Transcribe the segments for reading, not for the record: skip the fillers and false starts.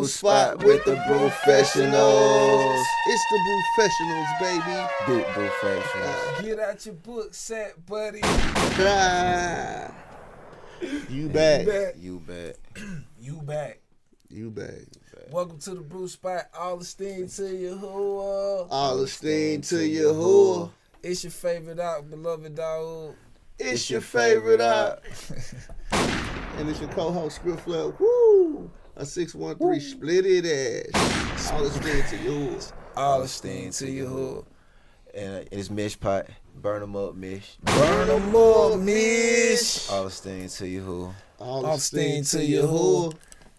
brew spot with the Brewfessionals. It's the Brewfessionals, baby. Big Brewfessionals. Get out your book set, buddy. You back. You back. You back. You back. Welcome to the brew spot. All esteem to YAHUAH. All esteem to YAHUAH. It's your favorite out, beloved dog. It's your favorite out. And it's your co-host, Scriffler. Woo! A 613 split it ass. All esteem to YAHUAH. All esteem to YAHUAH. And it's Mish Pot. Burn them up, Mish. Burn them up, Mish. All esteem to YAHUAH. All esteem to YAHUAH.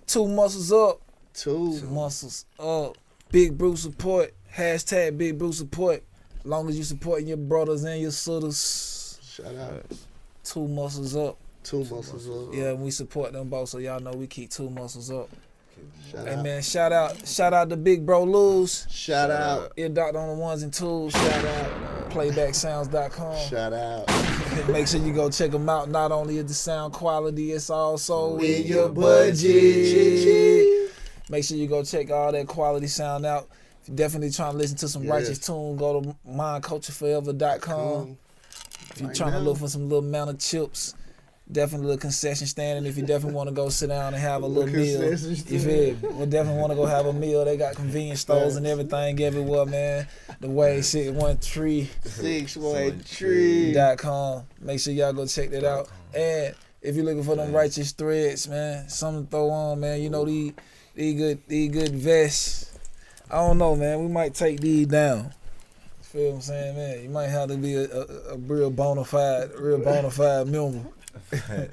Two muscles up. Two muscles up. Big Brew support. Hashtag Big Brew support. Long as you supporting your brothers and your sisters. Shout out. Two muscles up. Two muscles up. Yeah, we support them both, so y'all know we keep two muscles up. Shout Hey out. man, shout out to Big Bro Luz. Shout out. Ear Doctor on the ones and twos. Shout out. Playbacksounds.com. Shout out. Make sure you go check them out. Not only is the sound quality, it's also in In your your budget. Make sure you go check all that quality sound out. If you're definitely trying to listen to some Yes. righteous tune, go to mindcultureforever.com. If you're trying to look for some little amount of chips, definitely a little concession stand. And if you definitely want to go sit down and have a little meal, you feel me? We definitely want to go have a meal. They got convenience stores and everything everywhere, man. The way 613. 613.com. Make sure y'all go check that out. And if you're looking for them righteous threads, man, something to throw on, man. You know these good vests. I don't know, man. We might take these down. Feel what I'm saying, man? You might have to be a real bona fide member. Get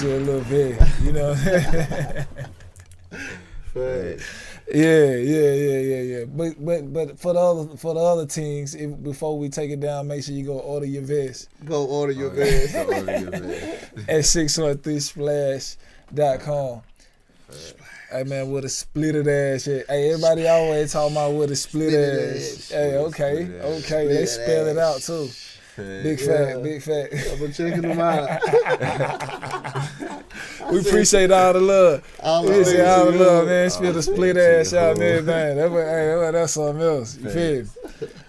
you a little bit, you know. Yeah. But for the other things, before we take it down, make sure you go order your vest. Go order your vest. At 613splash.com. Hey man, with a splitted ass shit. Hey, everybody always talking about with a split ass. Hey, okay. They spell it out too. Big fact. I've been checking them out. We appreciate all the love. All We the appreciate all the things love, you man. Spill the split ass out and everything. That's something else. You feel me?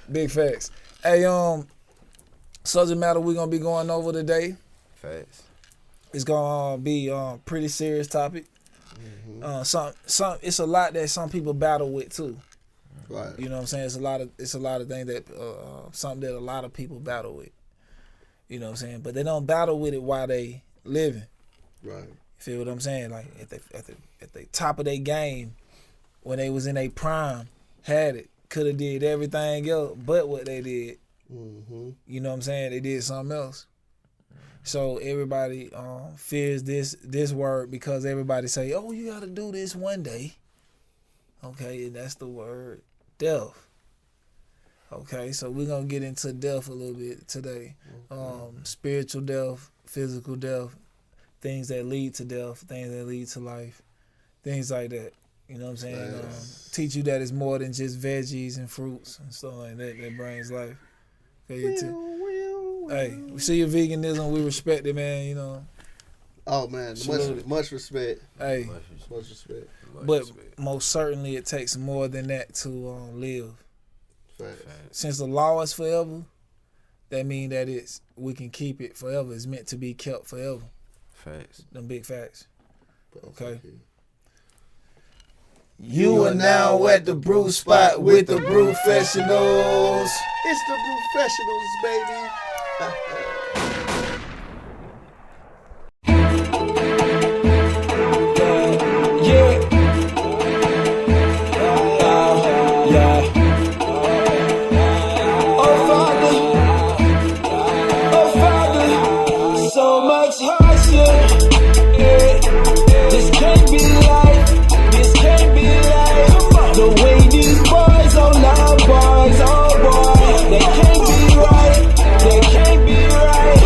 Big facts. Hey, subject matter we're gonna be going over today. Facts. It's gonna be pretty serious topic. It's a lot that some people battle with too. Right. You know what I'm saying? It's a lot of things that something that a lot of people battle with. You know what I'm saying? But they don't battle with it while they living. Right. You feel what I'm saying? Like at the top of their game, when they was in their prime, had it, could have did everything else but what they did. Mm-hmm. You know what I'm saying? They did something else. So everybody fears this word because everybody say, "Oh, you got to do this one day." Okay, and that's the word death. Okay, so we're gonna get into death a little bit today. Spiritual death, physical death, things that lead to death, things that lead to life, things like that. You know what I'm saying? Teach you that it's more than just veggies and fruits and stuff like that that brings life. Okay, hey, we see your veganism, we respect it, man. You know. Oh man, much respect. Hey, much respect. But most certainly it takes more than that to live. Facts. Since the law is forever, that means that we can keep it forever. It's meant to be kept forever. Facts. Them big facts. Okay. You are now at the brew spot with the Brewfessionals. It's the Brewfessionals, baby. The way these boys, oh love boys, oh boy, they can't be right,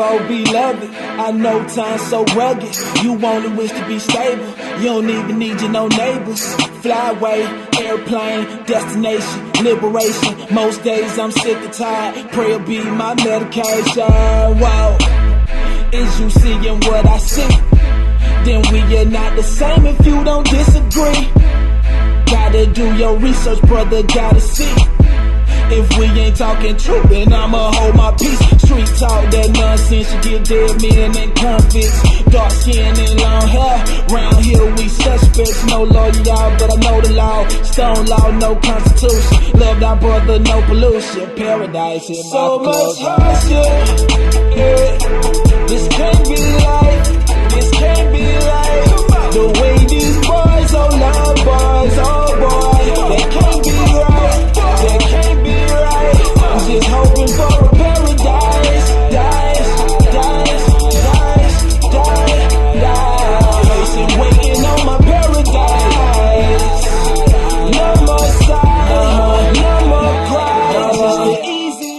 all beloved. I know time's so rugged. You only wish to be stable. You don't even need your no neighbors. Flyway, airplane, destination, liberation. Most days I'm sick and tired. Prayer be my medication. Whoa, is you seeing what I see? Then we are not the same if you don't disagree. Gotta do your research, brother, gotta see. If we ain't talking truth, then I'ma hold my peace. Street talk, that nonsense, you get dead men and convicts. Dark skin and long hair, round here we suspects. No lawyer, y'all, but I know the law. Stone law, no constitution. Love thy brother, no pollution. Paradise in my So much hardship, yeah. This can't be life, this can't be life. The way these boys, oh love boys, oh boy, they can't be right, they can't be right. I'm just hoping for a paradise, dice, dice, dice, dice, dice. And waiting on my paradise. No more sighs, no more cries, just the easy.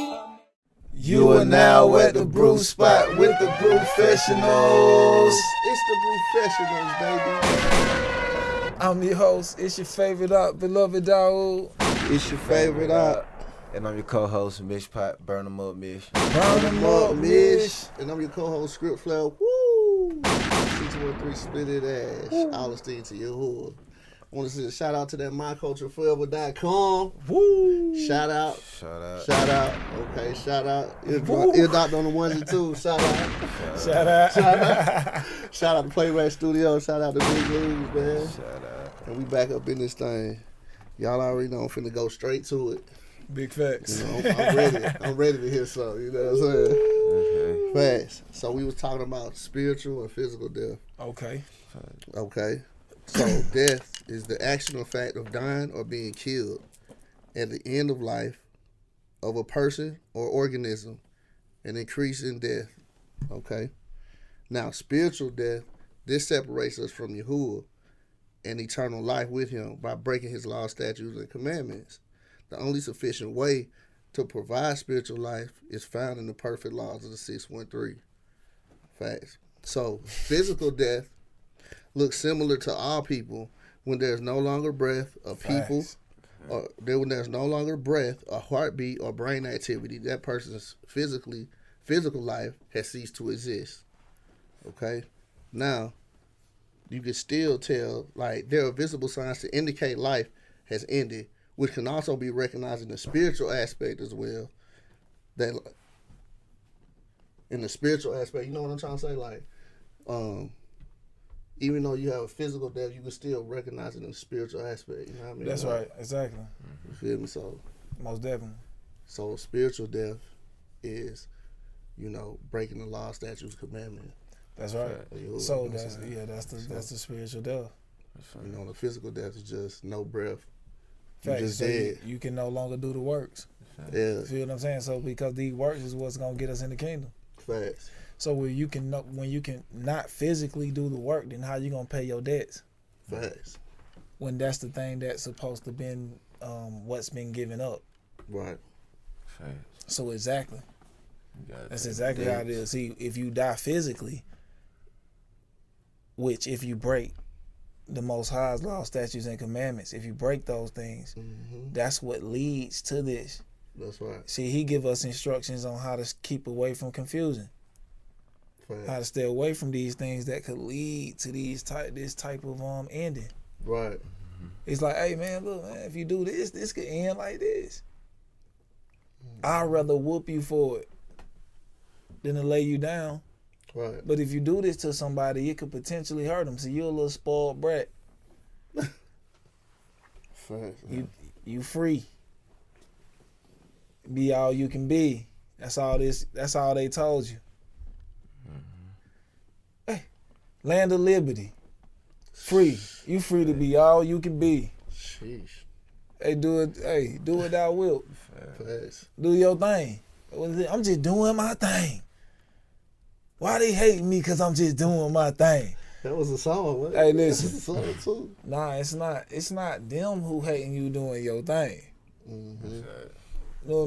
You are now at the brew spot with the Brewfessionals. It's the Brewfessionals, baby. I'm your host. It's your favorite beloved YAHUAH. It's your favorite op. And I'm your co-host, Mish Pot, Burn 'em Up Mish. Burn 'em up, Mish. And I'm your co-host, Script Flow. Woo! 613 Split It Ash. All Esteem to YAHUAH. I want to send a shout out to that mycultureforever.com. Woo! Shout out. Shout out. Shout out. Okay, shout out. Ear Doctor on the ones and twos. Shout out. Shout out. Shout out. Shout out to Playback Studio. Shout out to Big News, man. Shout out. And we back up in this thing. Y'all already know I'm finna go straight to it. Big facts. You know, I'm ready. I'm ready to hear something. You know what I'm saying? Okay. Facts. So we was talking about spiritual and physical death. Okay. Okay. So death is the action or fact of dying or being killed at the end of life of a person or organism, an increase in death. Okay. Now spiritual death, this separates us from YAHUAH and eternal life with him by breaking his laws, statutes, and commandments. The only sufficient way to provide spiritual life is found in the perfect laws of the 613. Facts. So physical death looks similar to all people when there's no longer breath of people, or when there's no longer breath, a heartbeat, or brain activity. That person's physical life has ceased to exist. Okay? Now, you can still tell, like, there are visible signs to indicate life has ended, which can also be recognized in the spiritual aspect as well. That in the spiritual aspect, you know what I'm trying to say? Like, even though you have a physical death, you can still recognize it in the spiritual aspect. You know what I mean? That's right. Exactly. You feel me? So, Most definitely. so spiritual death is, you know, breaking the law, statutes, commandments. That's right. You So know what I'm saying? that's the spiritual death. You know, the physical death is just no breath. You Facts. just So dead. you can no longer do the works. Yeah, You feel what I'm saying? So because these works is what's gonna get us in the kingdom. facts. So when you can not physically do the work, then how you gonna pay your debts? Facts. When that's the thing that's supposed to been what's been given up. Right. So exactly. That's exactly how it is. See, if you die physically, which if you break the Most High's law, statutes, and commandments, if you break those things, that's what leads to this. That's right. See, he give us instructions on how to keep away from confusion, how to stay away from these things that could lead to this type of ending. Right. It's like, hey man, look man, if you do this, this could end like this. I'd rather whoop you for it than to lay you down. Right. But if you do this to somebody, it could potentially hurt them. So you're a little spoiled brat. Facts. You free. Be all you can be. That's all they told you. Hey, land of liberty. Free. You free to be all you can be. Sheesh. Hey, do it thou wilt. Facts. Do your thing. I'm just doing my thing. Why they hate me? Because I'm just doing my thing. That was a song. What? Hey, listen. That's a song too. Nah, it's not. It's not them who hating you doing your thing. No.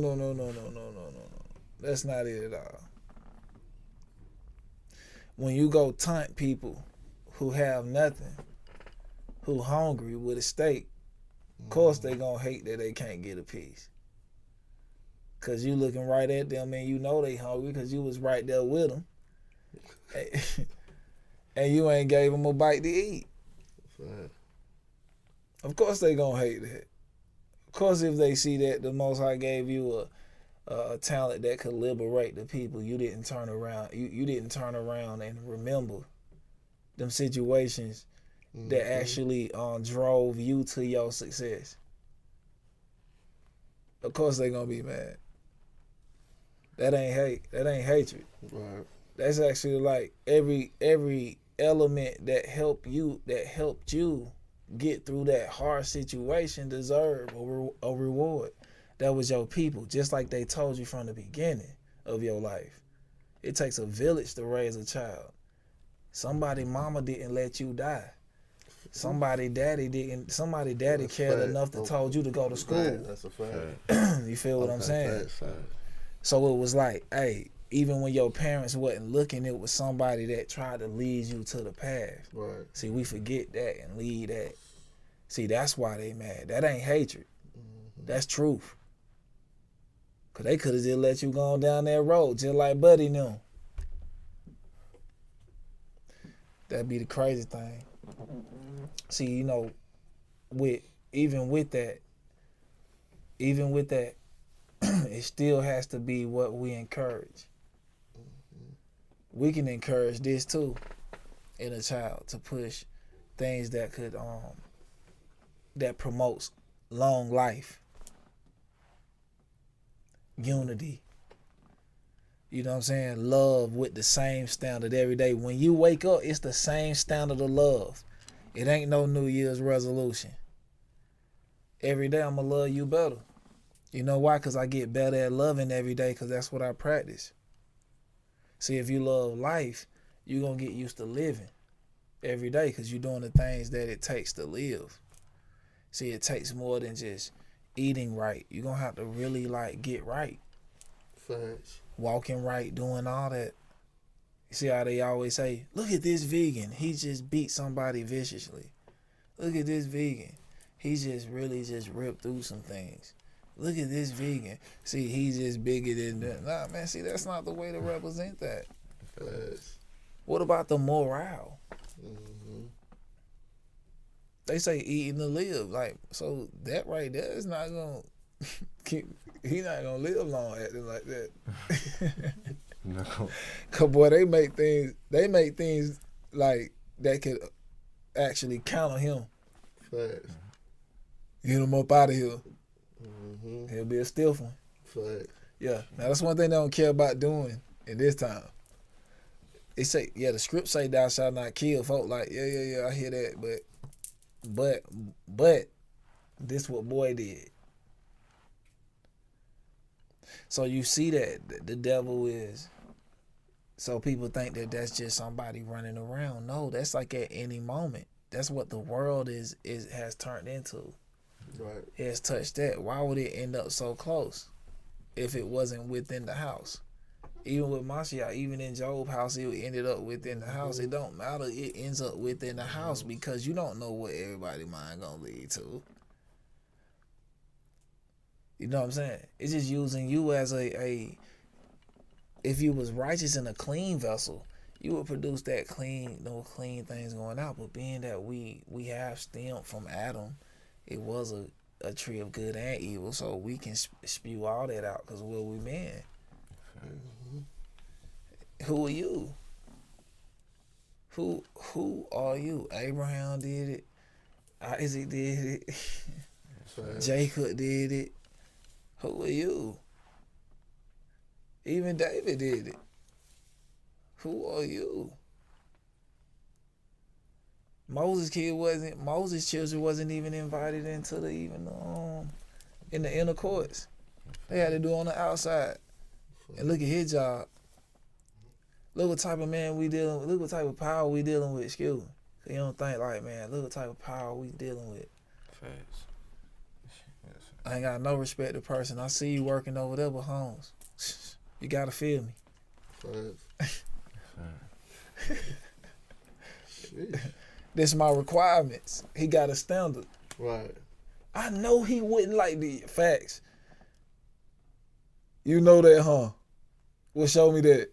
That's not it at all. when you go taunt people who have nothing, who hungry with a steak, of course they gonna hate that they can't get a piece. Cause you looking right at them and you know they hungry because you was right there with them. And you ain't gave them a bite to eat. Right. Of course they gonna hate that. Of course if they see that the Most High gave you a talent that could liberate the people, you didn't turn around. You didn't turn around and remember them situations that actually drove you to your success. Of course they gonna be mad. That ain't hate. That ain't hatred. Right. That's actually like every element that helped you get through that hard situation deserve a reward. That was your people, just like they told you from the beginning of your life. It takes a village to raise a child. Somebody mama didn't let you die. Somebody daddy cared enough to told you to go to school. That's a fact. You feel what I'm saying? So it was like, hey, even when your parents wasn't looking, it was somebody that tried to lead you to the path. Right. See, we forget that and lead that. See, that's why they mad. That ain't hatred. That's truth. Cause they could have just let you go on down that road, just like Buddy knew. That'd be the crazy thing. See, you know, even with that, it still has to be what we encourage. We can encourage this too in a child to push things that could that promotes long life, unity. You know what I'm saying? Love with the same standard every day. When you wake up, it's the same standard of love. It ain't no New Year's resolution. Every day I'm going to love you better. You know why? Because I get better at loving every day because that's what I practice. See, if you love life, you're going to get used to living every day because you're doing the things that it takes to live. See, it takes more than just eating right. You're going to have to really, get right. Facts. Walking right, doing all that. You see how they always say, look at this vegan. He just beat somebody viciously. Look at this vegan. He just really just ripped through some things. Look at this vegan. See, he's just bigger than that. Nah, man, see, that's not the way to represent that. Facts. What about the morale? Mm-hmm. They say eating to live. So that right there is not going to keep, he's not going to live long acting like that. No. Cause boy, they make things like that could actually counter him. Facts. Get him up out of here. Mm-hmm. He'll be a stiff one. Facts. Yeah. Now that's one thing they don't care about doing in this time. They say, the script say thou shalt not kill. Folk like, yeah, I hear that, but this what boy did. So you see that the devil is. So people think that that's just somebody running around. No, that's like at any moment. That's what the world has turned into. Right. It has touched that. Why would it end up so close if it wasn't within the house? Even with Mashiach, even in Job's house, it ended up within the house. It don't matter. It ends up within the house because you don't know what everybody's mind gonna lead to. You know what I'm saying? It's just using you as a if you was righteous in a clean vessel, you would produce that clean things going out. But being that we have stemmed from Adam, it was a tree of good and evil, so we can spew all that out because where we been. Mm-hmm. Who are you? Who are you? Abraham did it. Isaac did it. Jacob did it. Who are you? Even David did it. Who are you? Moses' children wasn't even invited into the in the inner courts. They had to do it on the outside. And look at his job. Look what type of man we dealing with. Look what type of power we dealing with. Excuse me. So you don't think like, man, look what type of power we dealing with. Facts. I ain't got no respect to person. I see you working over there with Holmes. You gotta feel me. Facts. This my requirements. He got a standard. Right. I know he wouldn't like the facts. You know that, huh? Well, show me that.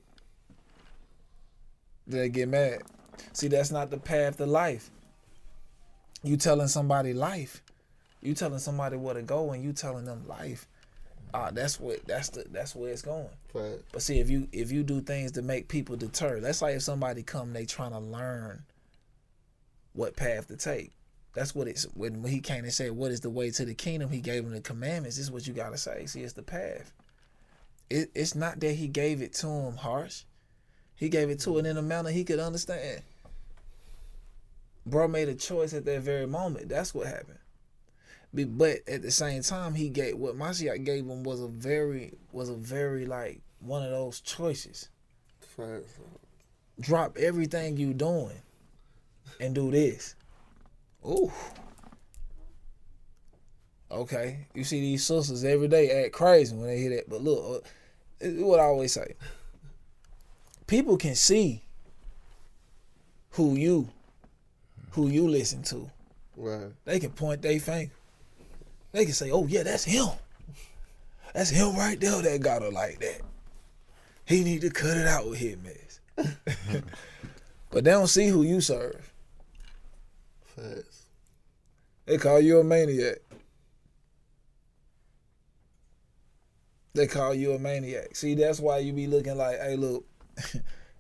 They get mad. See, that's not the path to life. You telling somebody life. You telling somebody where to go, and you telling them life. That's where it's going. Right. But see, if you do things to make people deter, that's like if somebody come, they trying to learn what path to take. That's what it's when he came and said, "What is the way to the kingdom?" He gave them the commandments. This is what you gotta say. See, it's the path. It's not that he gave it to him harsh. He gave it to it in a manner he could understand. Bro made a choice at that very moment. That's what happened. But at the same time, he gave what Mashiach gave him was a very like one of those choices. Right. Drop everything you doing and do this. Ooh. Okay. You see these sisters every day act crazy when they hear that. But look, what I always say. People can see who you listen to. Right. They can point their finger. They can say, "Oh yeah, that's him. That's him right there that got her like that. He need to cut it out with his mess." But they don't see who you serve. Facts. They call you a maniac. They call you a maniac. See, that's why you be looking like, hey, look,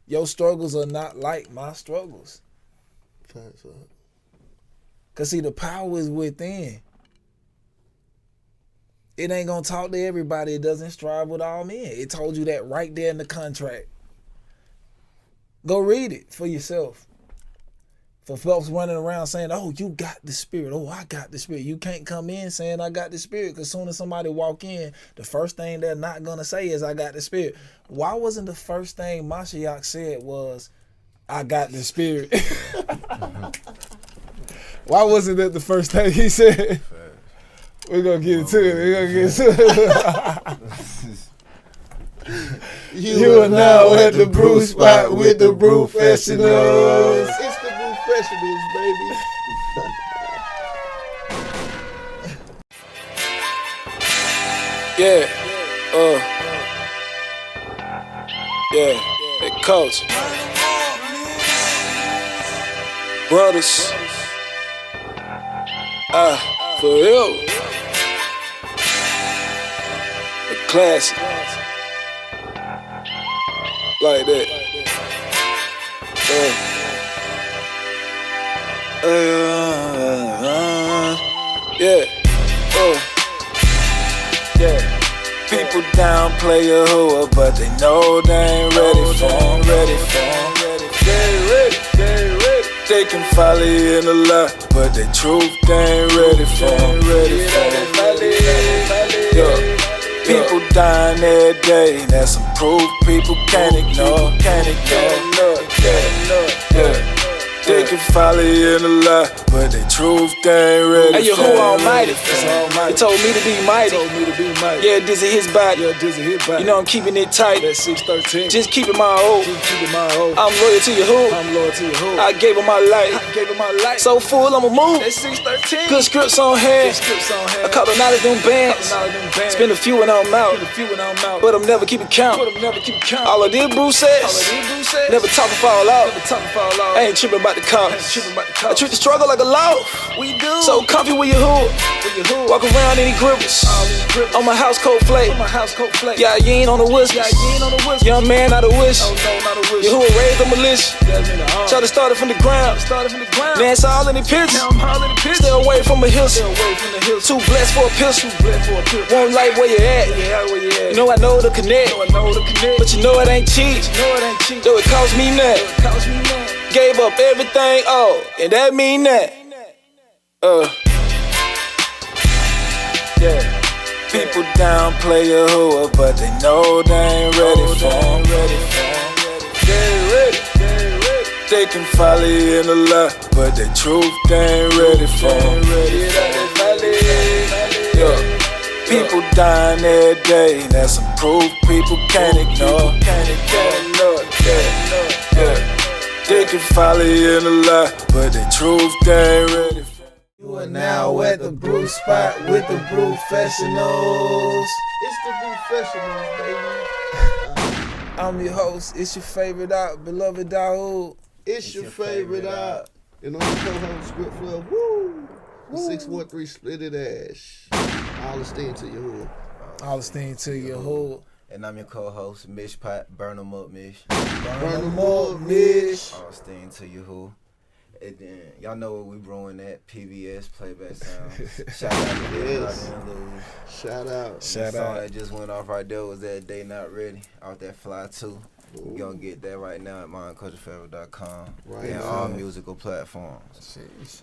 your struggles are not like my struggles. Facts. Because, see, the power is within. It ain't going to talk to everybody. It doesn't strive with all men. It told you that right there in the contract. Go read it for yourself. For folks running around saying, "Oh, you got the spirit. Oh, I got the spirit." You can't come in saying, "I got the spirit," because as soon as somebody walk in, the first thing they're not going to say is, "I got the spirit." Why wasn't the first thing Mashiach said was, "I got the spirit"? Why wasn't that the first thing he said? We're going to get into it. We're going to get into it. You are now at the brew spot with the Brewfessionals. It's the Brewfessionals, baby. Yeah, the coach, brothers, for real, the classic, like that, yeah. People downplay YAHUAH, but they know they ain't ready for 'em. They ready. They can follow you in a lie, but the truth they ain't ready for 'em. Yeah. People dying every day, that's some proof people can't ignore. Yeah. They can follow you in a lie, but the truth they ain't ready. Hey, YAHUAH Almighty. He told me to be mighty. Yeah, this is his body. You know I'm keeping it tight. That's 613. Just keep it my old. I'm loyal to YAHUAH. I gave him my life. So full, I'ma move. That's 613. Good scripts on hand. I caught a lot of them bands. Spend a few and I'm out. But I'm never keeping count. All I did, Bruce says. Never talk and fall out. I ain't tripping about the cops. I treat the struggle like a law. We do. So comfy with YAHUAH. Walk around any grippers. On my house coat flake. Yeah, you ain't on the whistle. Young man, not a wish. YAHUAH raised a militia. Try to start it from the ground. Man, it's all in the picture. Stay away from a hill. Too blessed for a pistol. Won't like where you at. You know I know the connect. But you know it ain't cheap. Though it cost me nothing. Gave up everything, and that mean that. Yeah. People downplay YAHUAH, but they know they ain't ready for 'em. They ready. They can follow you in a lie, but the truth they ain't ready for 'em. Yeah. People dying every day, that's some proof people can't ignore. Yeah. They can follow you in a lie, but the truth they ain't ready. You are now at the brew spot with the Brewfessionals. It's the Brewfessionals, baby. I'm your host. It's your favorite out, beloved YAHUAH. It's your favorite out. And on the co-host script flow, woo! The 613 split it ash. All esteem to YAHUAH. All esteem to YAHUAH. And I'm your co-host, Mish Pot. Burn 'em up, Mish. Burn 'em up, Mish. All esteem to YAHUAH. And then y'all know what we brewing at PBS Playback Sound. Shout out to Yes. everybody in Lose. Shout out. Shout The song out. that just went off right there was that Day Not Ready off that Fly 2. You gonna get that right now at mindcultureforever.com Right and now. all musical platforms.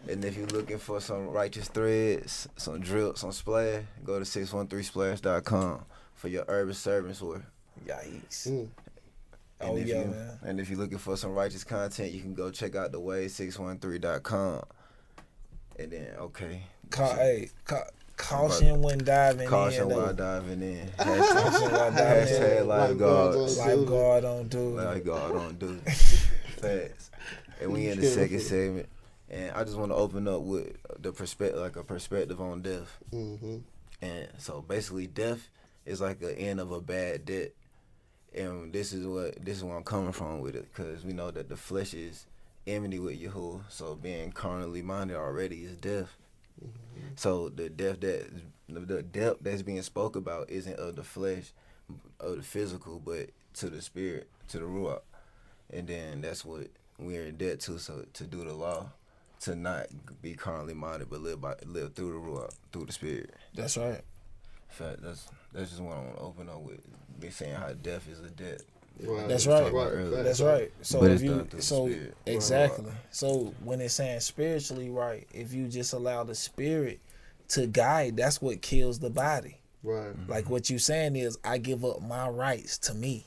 And if you're looking for some righteous threads, some drip, some splash, go to 613splash.com for your urban servants wear. Yikes. Mm. Oh, And if yeah, you, man. And if you're looking for some righteous content, you can go check out the way613.com. And then, okay. Caution when diving Caution in. while though. diving in. Caution while diving in. Hashtag lifeguards. Lifeguard don't do it. Lifeguard don't do it. Facts. And we in the second segment. And I just want to open up with the perspective, like a perspective on death. Mm-hmm. And so basically death is like the end of a bad debt. And this is where I'm coming from with it, because we know that the flesh is enmity with YAHUAH, so being carnally minded already is death. Mm-hmm. So the death that's being spoke about isn't of the flesh, of the physical, but to the spirit, to the YAHUAH. And then that's what we're in debt to, so to do the law, to not be carnally minded, but live through the YAHUAH, through the spirit. That's right. In fact, that's just what I want to open up with, me saying how death is a debt. Right. That's We was right. talking about earlier. That's right. So But if it's you done through the spirit. exactly. So when it's saying spiritually right, if you just allow the spirit to guide, that's what kills the body. Right. Like what you saying is, I give up my rights to me.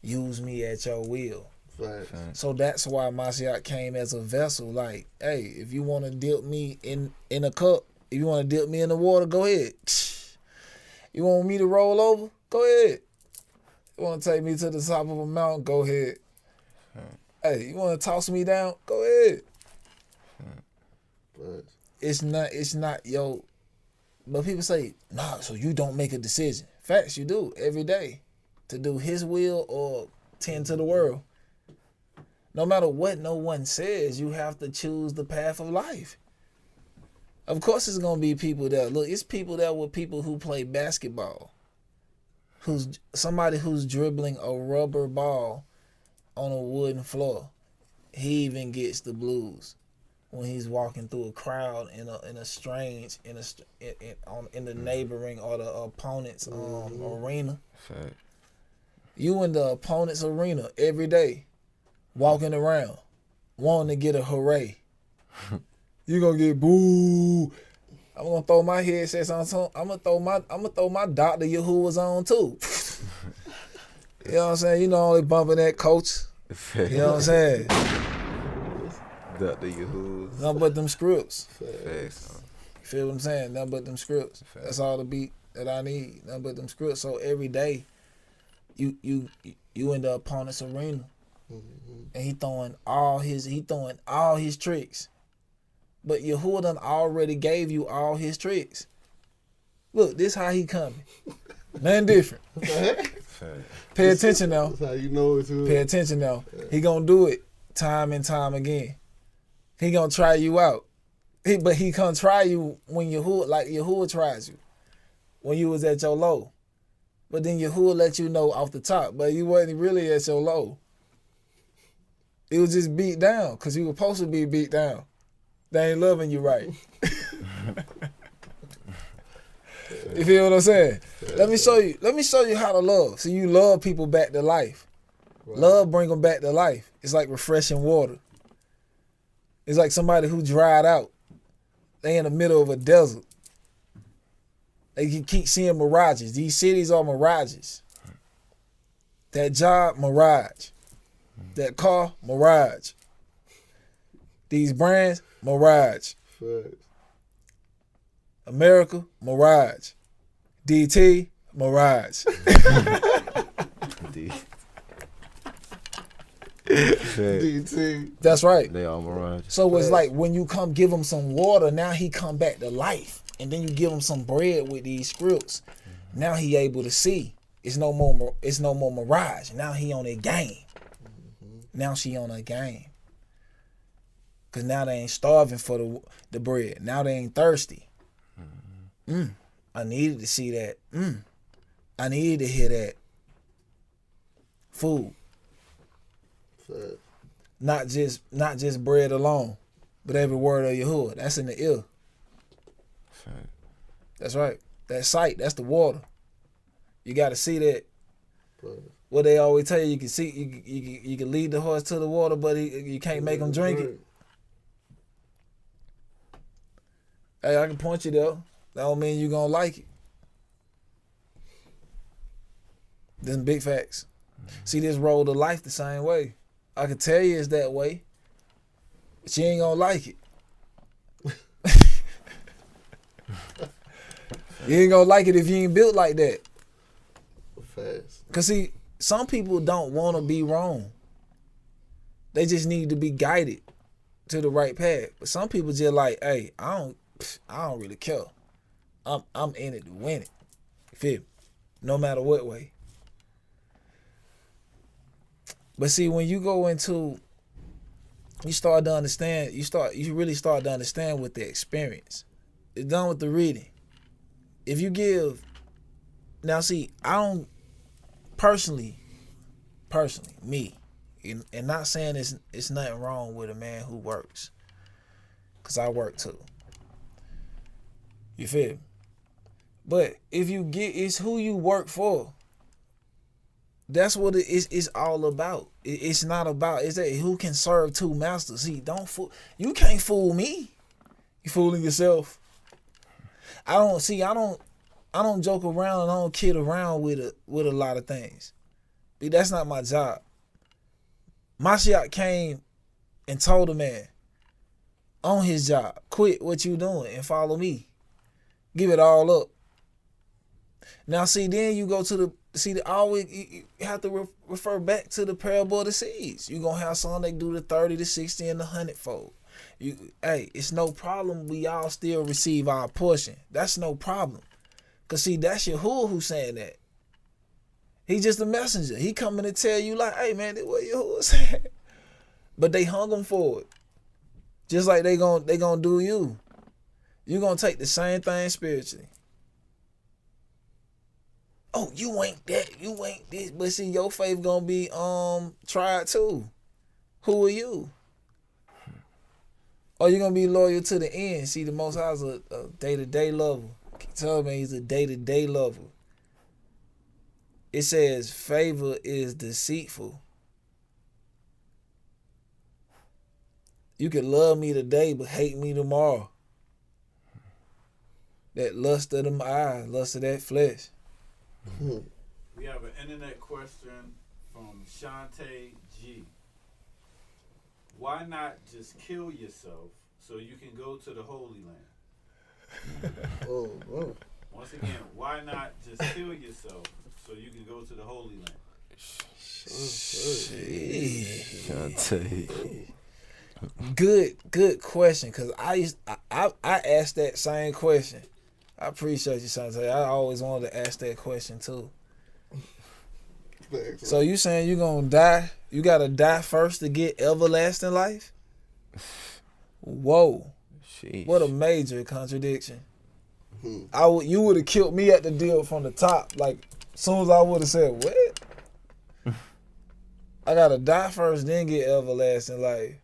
Use me at your will. Right. So that's why Mashiach came as a vessel. Like, hey, if you want to dip me in a cup, if you want to dip me in the water, go ahead. You want me to roll over? Go ahead. You want to take me to the top of a mountain? Go ahead. Hey, you want to toss me down? Go ahead. Right. It's not, yo. But people say, nah, so you don't make a decision. Facts, you do every day to do his will or tend to the world. No matter what no one says, you have to choose the path of life. Of course, it's gonna be people that look. It's people that were people who play basketball, somebody who's dribbling a rubber ball on a wooden floor. He even gets the blues when he's walking through a crowd in the neighboring or the opponent's arena. Fact. You in the opponent's arena every day, walking around, wanting to get a hooray. You gonna get boo. I'm gonna throw my headsets on. I'm gonna throw my Dr. YAHUAHs on too. You know what I'm saying? You know, they bumping that coach. You know what I'm saying? Dr. YAHUAH. Nothing but them scripts. Facts. You feel what I'm saying? Nothing but them scripts. That's all the beat that I need. Nothing but them scripts. So every day, you in the opponent's arena, and he throwing all his tricks. But YAHUAH done already gave you all his tricks. Look, this how he coming. Nothing different. Pay attention now. That's how you know it's good. Pay attention now. He gonna do it time and time again. He gonna try you out. But he gonna try you when YAHUAH tries you. When you was at your low. But then YAHUAH let you know off the top. But you wasn't really at your low. It was just beat down. Because you were supposed to be beat down. They ain't loving you right. You feel what I'm saying? Let me show you how to love. So you love people back to life. Right. Love bring them back to life. It's like refreshing water. It's like somebody who dried out. They in the middle of a desert. They can keep seeing mirages. These cities are mirages. That job, mirage. That car, mirage. These brands, mirage. Facts. America, mirage. DT, mirage. DT. That's right. They all mirage. So it's like when you come give him some water, now he come back to life. And then you give him some bread with these scripts. Now he able to see. It's no more mirage. Now he on a game. Now she on a game. Cause now they ain't starving for the bread. Now they ain't thirsty. I needed to see that. I needed to hear that. Food. Not just bread alone, but every word of YAHUAH. That's in the ear. That's right. That sight, that's the water. You got to see that. What they always tell you, can see, you can lead the horse to the water, but you can't make him drink it. Hey, I can point you though. That don't mean you gonna like it. Them big facts. See this road of life the same way. I can tell you it's that way, but you ain't gonna like it. You ain't gonna like it if you ain't built like that. Fast. Cause see, some people don't want to be wrong. They just need to be guided to the right path. But some people just like, hey, I don't really care. I'm in it to win it. You feel me? No matter what way. But see, when you go into, you start to understand, you really start to understand with the experience. It's done with the reading. If you give, now see, I don't, personally, me, and not saying it's nothing wrong with a man who works, because I work too. You feel me? But if you get, it's who you work for. That's what it's all about. It's not about, it's that who can serve two masters. See, you can't fool me. You fooling yourself. I don't joke around and I don't kid around with a lot of things. That's not my job. Mashiach came and told a man on his job, quit what you doing and follow me. Give it all up. Now see, then you go to always you have to refer back to the parable of the seeds. You're gonna have some that do the 30, the 60, and the 100-fold. Hey, it's no problem. We all still receive our portion. That's no problem. Cause see, that's YAHUAH who's saying that. He's just a messenger. He coming to tell you like, hey man, that's what YAHUAH said. But they hung him for it. Just like they gonna do you. You gonna take the same thing spiritually. Oh, you ain't that, you ain't this. But see, your faith gonna be tried too. Who are you? Or you gonna be loyal to the end. See, the Most High is a day-to-day lover. Tell me he's a day-to-day lover. It says favor is deceitful. You can love me today, but hate me tomorrow. That lust of them eyes, lust of that flesh. We have an internet question from Shantae G. Why not just kill yourself so you can go to the Holy Land? Oh. Once again, why not just kill yourself so you can go to the Holy Land? Good question, because I asked that same question. I appreciate you, Shantae. I always wanted to ask that question too. So you saying you gonna die? You gotta die first to get everlasting life? Whoa. Sheesh. What a major contradiction. You would have killed me at the deal from the top. Like, as soon as I would have said, what? I gotta die first, then get everlasting life.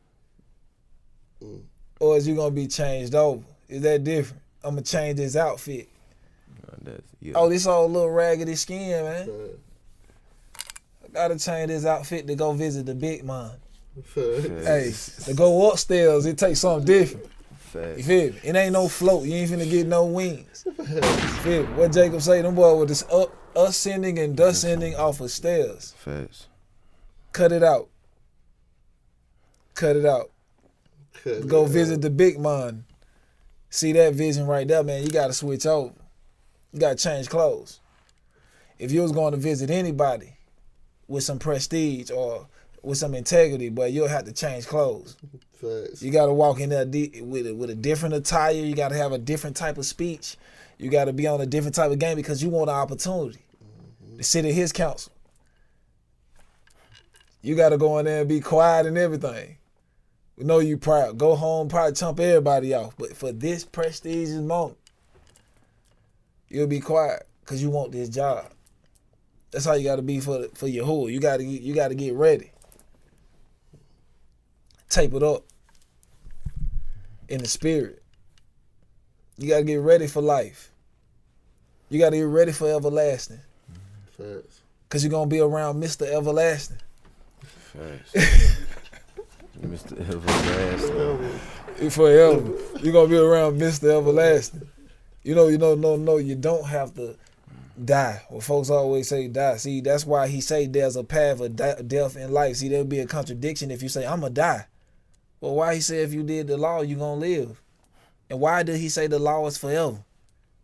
Or is you gonna be changed over? Is that different? I'm gonna change this outfit. Oh, this all little raggedy skin, man. I gotta change this outfit to go visit the big man. Hey, to go upstairs, it takes something different. You feel me? It ain't no float. You ain't finna get no wings. You feel me? What Jacob say, them boy with this ascending and descending off of stairs. Facts. Cut it out. Cut it out. Go visit the big man. See that vision right there, man. You gotta switch over. You gotta change clothes. If you was going to visit anybody with some prestige or with some integrity, but you'll have to change clothes. Facts. You got to walk in there with a different attire. You got to have a different type of speech. You got to be on a different type of game because you want an opportunity to sit in his council. You got to go in there and be quiet and everything. We know you proud. Go home, probably chump everybody off. But for this prestigious moment, you'll be quiet because you want this job. That's how you got to be for YAHUAH. You got to get ready. Tape it up in the spirit. You got to get ready for life. You got to get ready for everlasting. Facts. Because you're going to be around Mr. Everlasting. Facts. Mr. Everlasting. Forever. You're going to be around Mr. Everlasting. You don't have to die. Well, folks always say die. See, that's why he say there's a path of death in life. See, there'll be a contradiction if you say, I'm going to die. Well, why he say if you did the law, you're going to live? And why did he say the law is forever?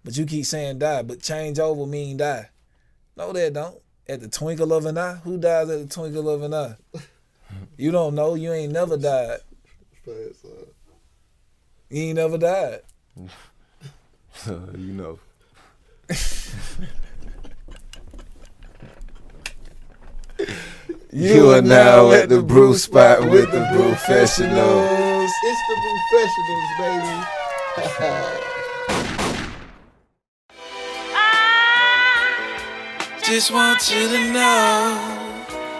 But you keep saying die, but change over mean die. No, that don't. At the twinkle of an eye? Who dies at the twinkle of an eye? You don't know. You ain't never died. Facts. You ain't never died. You know. You are now at the brew spot with the Brewfessionals. It's the Brewfessionals, baby. Just want you to know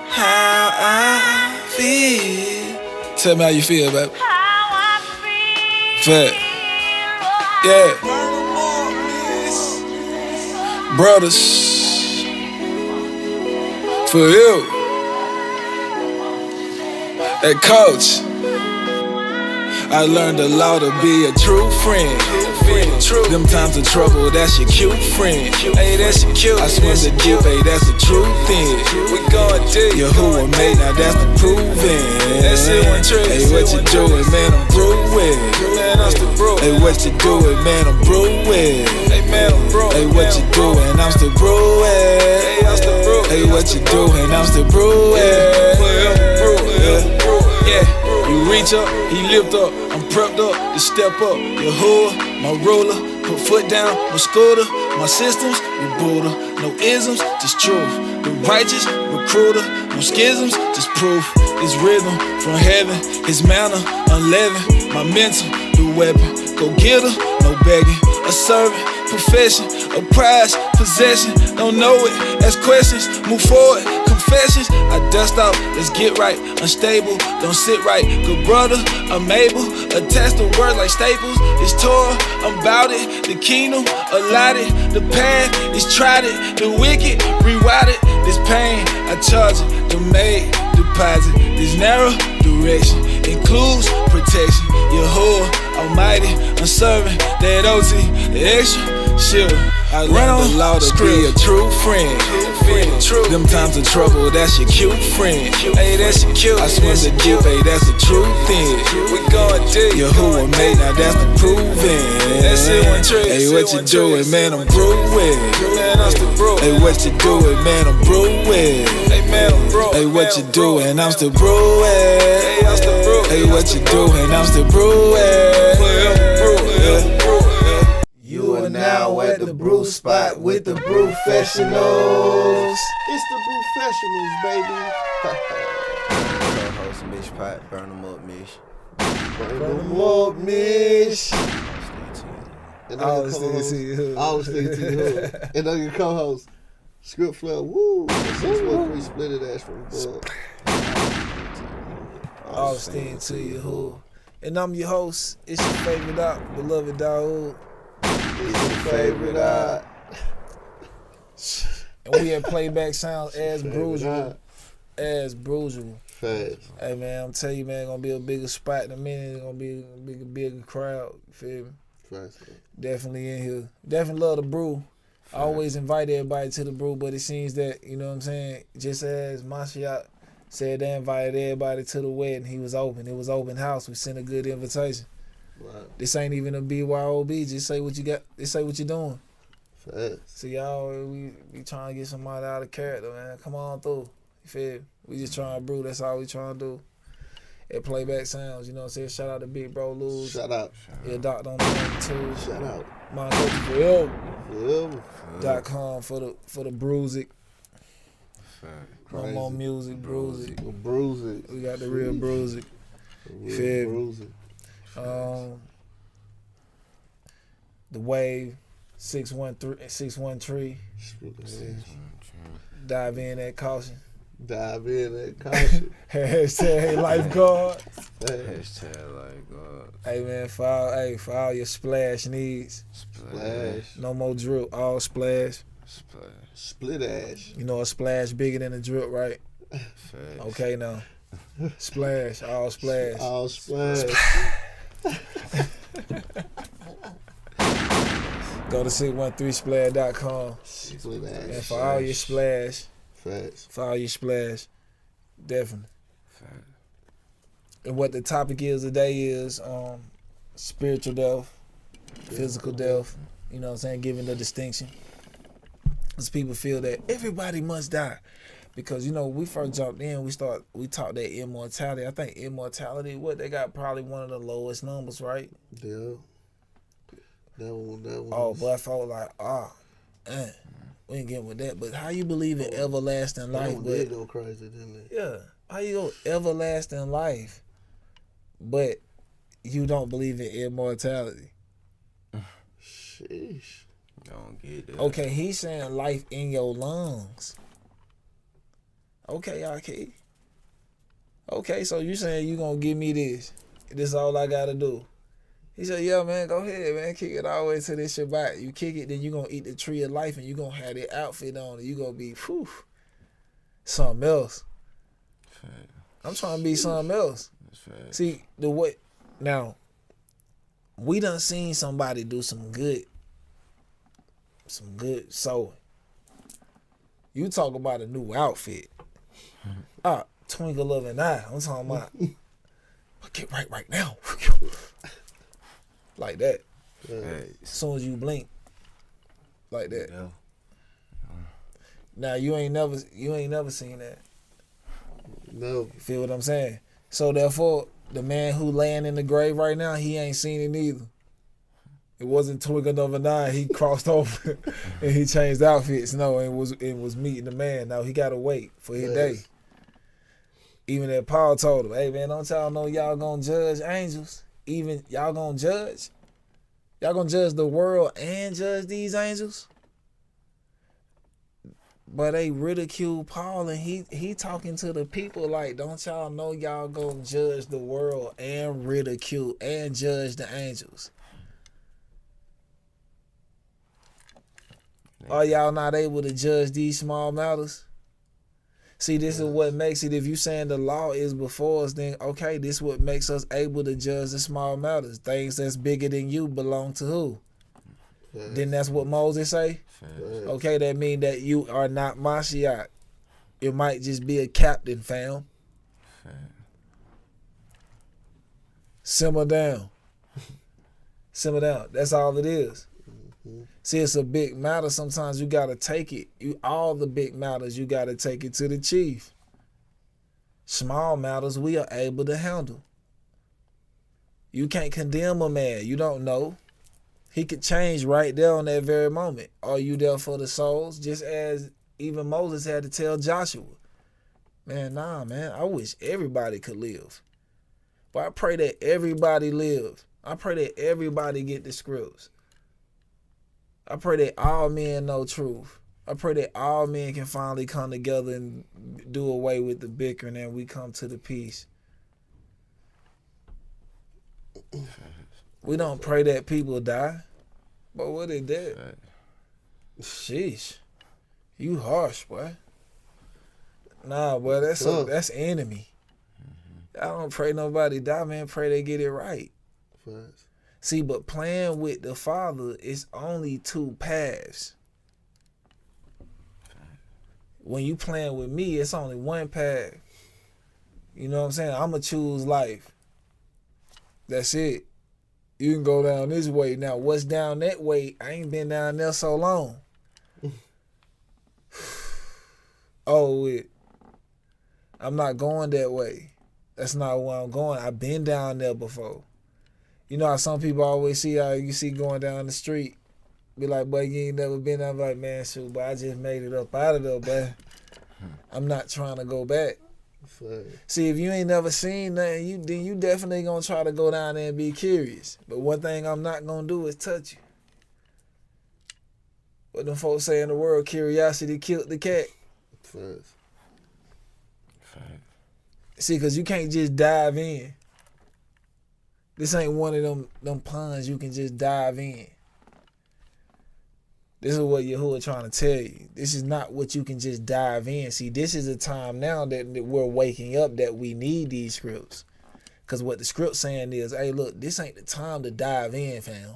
how I feel. Tell me how you feel, baby. How I feel. Fact. Yeah. Brothers. For you. Hey, coach. I learned a law to be a true friend. Them times of trouble, that's your cute friend. Hey, that's your cute. I swim the deep, hey, that's the true thing. We going deep. YAHUAH made, now that's the proving. That's it, one trick. Hey, what you doing, man? I'm brewing. Man, I'm still brewing. Hey, what you doing, man? I'm brewing. Hey, man, I'm brewing. Hey, what you doing? I'm still brewing. Hey, I'm still brewing. Hey, what you doing? I'm still brewing. Yeah, you reach up, he lift up. I'm prepped up to step up. YAHUAH, my ruler, put foot down, my scooter, my systems, we Buddha. No isms, just truth. The righteous recruiter, no schisms, just proof. His rhythm from heaven, his manner unleavened. My mental, the weapon, go get her, no begging. A servant, profession, a prize, possession. Don't know it, ask questions, move forward. Confessions, I dust out, let's get right. Unstable, don't sit right. Good brother, I'm able. Attach the words like staples. It's Torah, I'm bout it. The kingdom, allotted. The path is trodden. The wicked, rewilded. This pain, I charge it. The made deposit. This narrow direction includes protection. YAHUAH, almighty, I'm serving that OT, the extra, sure. I learned the law to be a true friend. Them times of trouble, that's your cute friend. Hey, that's your cute. I swim the deep, hey, that's the true thing. We going deep. YAHUAH made, now that's the proving. That's it, one trick. Hey, what you doing, man? I'm brewing. Man, I'm still brewing. Hey, what you doing, man? I'm brewing. Hey, man, I'm brewing. Hey, what you doing? I'm still brewing. Hey, I'm still brewing. Hey, what you doing? I'm still brewing. You are now at the brew spot with the Brewfessionals. It's the Brewfessionals, baby. Co-host Mish Pot, burn them up, Mish. Burn them up, Mish. And I your was co-host, thinking to you. I was thinking to you. And on your co-host, Script Flow, woo. 613 split it ass from above. I was thinking to YAHUAH. And I'm your host. It's your favorite out, beloved YAHUAH. It's your favorite eye. And we at Playback Sounds as Brutal. As Brutal. Facts. Hey man, I'm telling you, man, gonna be a bigger spot in a minute. It's gonna be a bigger crowd. You feel me? Facts. Definitely in here. Definitely love the brew. I always invite everybody to the brew, but it seems that, you know what I'm saying, just as Mashiach said they invited everybody to the wedding, he was open. It was open house. We sent a good invitation. Right. This ain't even a BYOB. Just say what you got. Just say what you're doing. Facts. So y'all, we trying to get somebody out of character, man. Come on through. You feel me? We just trying to brew. That's all we trying to do. At Playback Sounds, you know what I'm saying? Shout out to Big Bro Luz. Shout out. Yeah, Doctor on the one too. Shout out. MyGoForever.com for the Bruisic. No more music, Bruisic. Bruisic. We got the real Bruisic. Feel me? The Wave 613. Dive in at caution. Dive in at caution. Hashtag lifeguard. Hashtag lifeguard. Hey man, for all your splash needs. Splash. No more drip, all splash. Split ash. You know a splash bigger than a drip, right? Facts. Okay now. Splash, all splash. All splash. Go to 613splash.com. Split ash. And for all your splash. Facts. For all your splash. Definitely. Facts. And what the topic is today is spiritual death, physical death, you know what I'm saying, giving the distinction. Because people feel that everybody must die. Because, you know, we first jumped in, we taught that immortality. I think immortality, they got probably one of the lowest numbers, right? Yeah. That one. Oh, but I felt like, we ain't getting with that. But how you believe in everlasting life? That one did go crazy, didn't it? Yeah. How you go everlasting life, but you don't believe in immortality? Sheesh. Don't get that. Okay, he's saying life in your lungs. Okay, Aki. Okay, so you saying you gonna give me this? This is all I gotta do? He said, yeah, man, go ahead, man. Kick it all the way to this Shabbat. You kick it, then you gonna eat the tree of life and you gonna have that outfit on and you gonna be, something else. Fact. I'm trying to be something else. Fact. See, now, we done seen somebody do some good sewing. You talk about a new outfit. Twinkle of an eye. I'm talking about, get right now. Like that. Hey, As soon as you blink. Like that. yeah. Now you ain't never seen that. No. Feel what I'm saying? So therefore, the man who laying in the grave right now, he ain't seen it neither. It wasn't twinkling of an eye. He crossed over and he changed outfits. No, it was meeting the man. Now he gotta wait for his day. Even that Paul told him, hey man, don't y'all know y'all gonna judge angels? Even y'all gonna judge? Y'all gonna judge the world and judge these angels? But they ridicule Paul and he talking to the people like, don't y'all know y'all gonna judge the world and ridicule and judge the angels? Are y'all not able to judge these small matters? See, this is what makes it, if you saying the law is before us, then okay, this is what makes us able to judge the small matters. Things that's bigger than you belong to who? Then that's what Moses say? Okay, that mean that you are not Mashiach. It might just be a captain, fam. Simmer down. Simmer down. That's all it is. See, it's a big matter. Sometimes you gotta take it. All the big matters, you gotta take it to the chief. Small matters we are able to handle. You can't condemn a man. You don't know. He could change right there on that very moment. Are you there for the souls? Just as even Moses had to tell Joshua, man, nah, man, I wish everybody could live. But I pray that everybody live. I pray that everybody get the scripts. I pray that all men know truth. I pray that all men can finally come together and do away with the bickering and we come to the peace. We don't pray that people die. But what is that? Sheesh. You harsh, boy. Nah, boy, that's enemy. I don't pray nobody die, man. Pray they get it right. Facts. See, but playing with the Father is only two paths. When you playing with me, it's only one path. You know what I'm saying? I'm going to choose life. That's it. You can go down this way. Now, what's down that way? I ain't been down there so long. Oh, I'm not going that way. That's not where I'm going. I've been down there before. You know how some people always see how you see going down the street. Be like, boy, you ain't never been there. I'm like, man, shoot, but I just made it up out of there, boy. I'm not trying to go back. See, if you ain't never seen nothing, then you definitely gonna try to go down there and be curious. But one thing I'm not gonna do is touch you. What them folks say in the world, curiosity killed the cat. See, cause you can't just dive in. This ain't one of them ponds you can just dive in. This is what YAHUAH trying to tell you. This is not what you can just dive in. See, this is a time now that we're waking up that we need these scripts. Because what the script saying is, hey, look, this ain't the time to dive in, fam.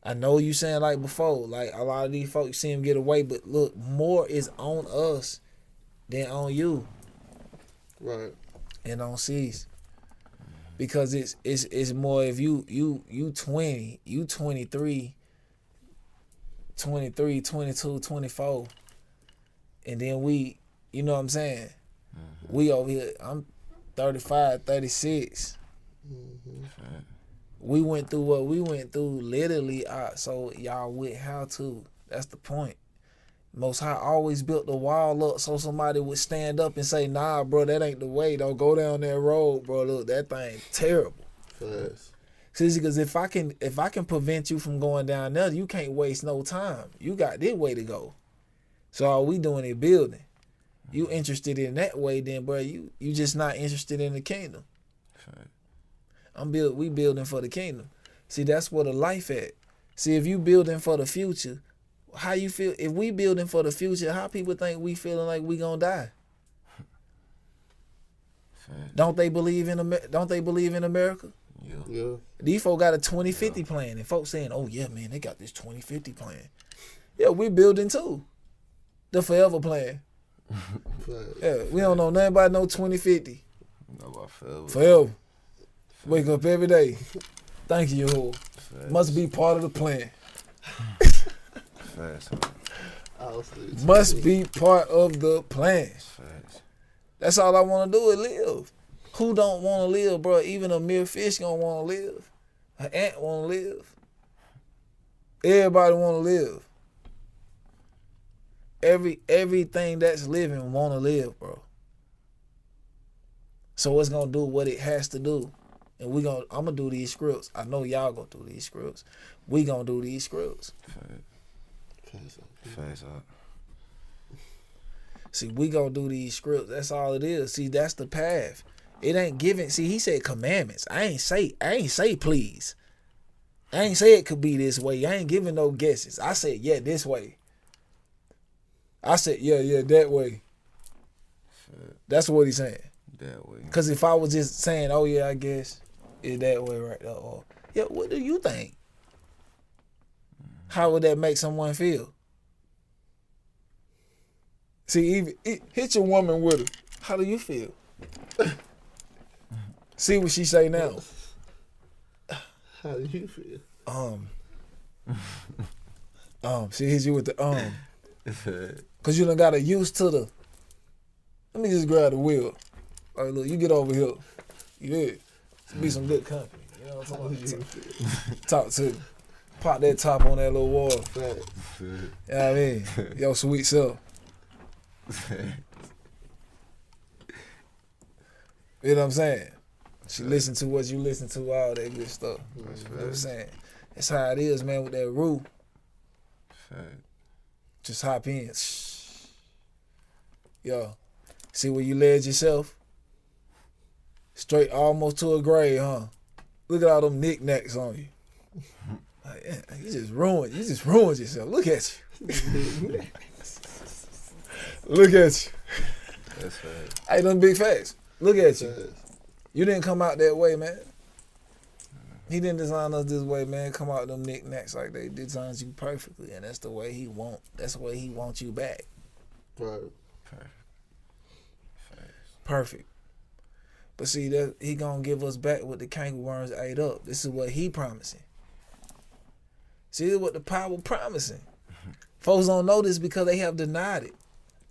I know you saying like before, like a lot of these folks see them get away, but look, more is on us than on you. Right. And on C's. Because it's more if you 20, you 23, 22, 24. And then we, you know what I'm saying? Mm-hmm. We over here, I'm 35, 36. Mm-hmm. We went through what we went through literally, so y'all would have to. That's the point. Most High always built the wall up so somebody would stand up and say, nah, bro, that ain't the way. Don't go down that road, bro. Look, that thing terrible. Yes. See, because if I can prevent you from going down there, you can't waste no time. You got this way to go. So all we doing is building. You interested in that way, then, bro, you just not interested in the kingdom. Right. We building for the kingdom. See, that's where the life at. See, if you building for the future, how you feel? If we building for the future, how people think we feeling like we gonna die? Right. Don't they believe in America? Yeah. These folks got a 2050 plan, and folks saying, "Oh yeah, man, they got this 2050 plan." Yeah, we building too. The forever plan. Yeah, we don't know nothing about no 2050. Know about forever. Forever. Wake up every day. Thank you, YAHUAH. Must be part of the plan. Must be part of the plan. That's all I want to do is live. Who don't want to live, bro? Even a mere fish gonna want to live. An ant want to live. Everybody want to live. Everything that's living want to live, bro. So it's gonna do what it has to do, and I'm gonna do these scripts. I know y'all gonna do these scripts. We gonna do these scripts. Face up. See, we gonna do these scripts. That's all it is. See, that's the path. It ain't given. See, he said commandments. I ain't say please. I ain't say it could be this way. I ain't giving no guesses. I said yeah, this way. I said yeah, that way. That's what he's saying. That way. Cause if I was just saying, oh yeah, I guess it's that way right there. Or yeah, what do you think? How would that make someone feel? See, even hit your woman with her. How do you feel? See what she say now. How do you feel? She hit you with the Cause you done got her used to the. Let me just grab the wheel. All right, look, you get over here. You did. Be some good company. You know what I'm talking about? Talk to you. Pop that top on that little wall. Right. You know what I mean? Yo, sweet self. You know what I'm saying? She listen to what you listen to, all that good stuff. You know what I'm saying? That's how it is, man, with that rule. Just hop in. Yo, see where you led yourself? Straight almost to a grave, huh? Look at all them knickknacks on you. Like, you just ruined yourself. Look at you. Look at you. That's right. Hey, them big facts. Look at you. You didn't come out that way, man. He didn't design us this way, man. Come out them knickknacks like they designed you perfectly, and that's the way he want. That's the way he wants you back. Right. Perfect. But see, that he gonna give us back what the cankerworms ate up. This is what he promising. See, this is what the power promising. Folks don't know this because they have denied it.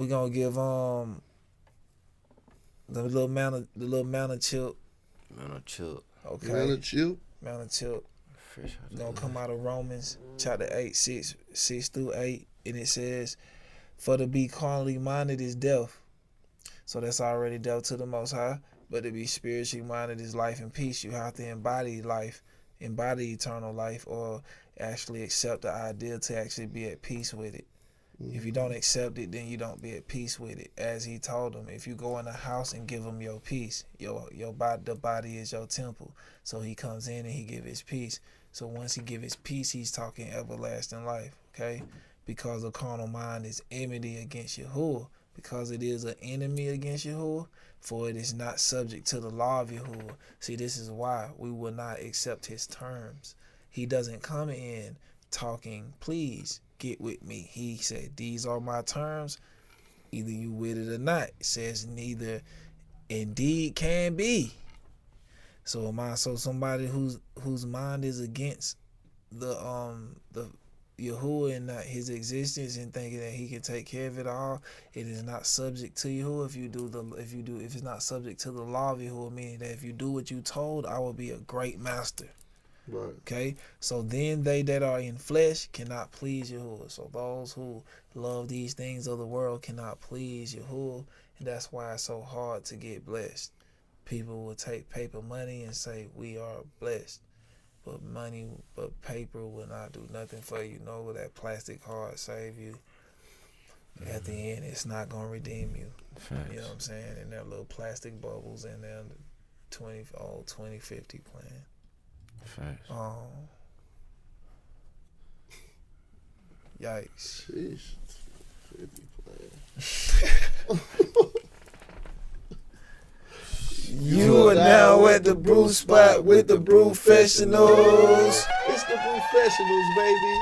we gonna give the little manna chip. Man, chill. Okay. Manna chip. Manna chip. Fresh out Gonna the come out of Romans chapter 8, 6 through 8, and it says, "For to be carnally minded is death." So that's already death to the Most High. But to be spiritually minded is life and peace. You have to embody life, embody eternal life, or actually accept the idea to actually be at peace with it. If you don't accept it, then you don't be at peace with it. As he told him, if you go in the house and give him your peace, your body, the body is your temple. So he comes in and he give his peace. So once he give his peace, he's talking everlasting life. Okay, because the carnal mind is enmity against YAHUAH, because it is an enemy against YAHUAH, for it is not subject to the law of YAHUAH. See, this is why we will not accept his terms. He doesn't come in talking, please get with me. He said, these are my terms. Either you with it or not. It says neither indeed can be. So am I somebody whose mind is against the YAHUAH and not his existence, and thinking that he can take care of it all? It is not subject to YAHUAH. If it's not subject to the law of YAHUAH, meaning that if you do what you told, I will be a great master. Right. Okay, so then they that are in flesh cannot please YAHUAH. So those who love these things of the world cannot please YAHUAH, and that's why it's so hard to get blessed. People will take paper money and say we are blessed, but paper will not do nothing for you. No, that plastic heart save you. At the end, it's not gonna redeem you. Facts. You know what I'm saying? And there are little plastic bubbles in there, 2050 plan. Facts. Yikes. Sheesh. 50 player. You are now at the brew spot with the Brewfessionals. It's the Brewfessionals, baby.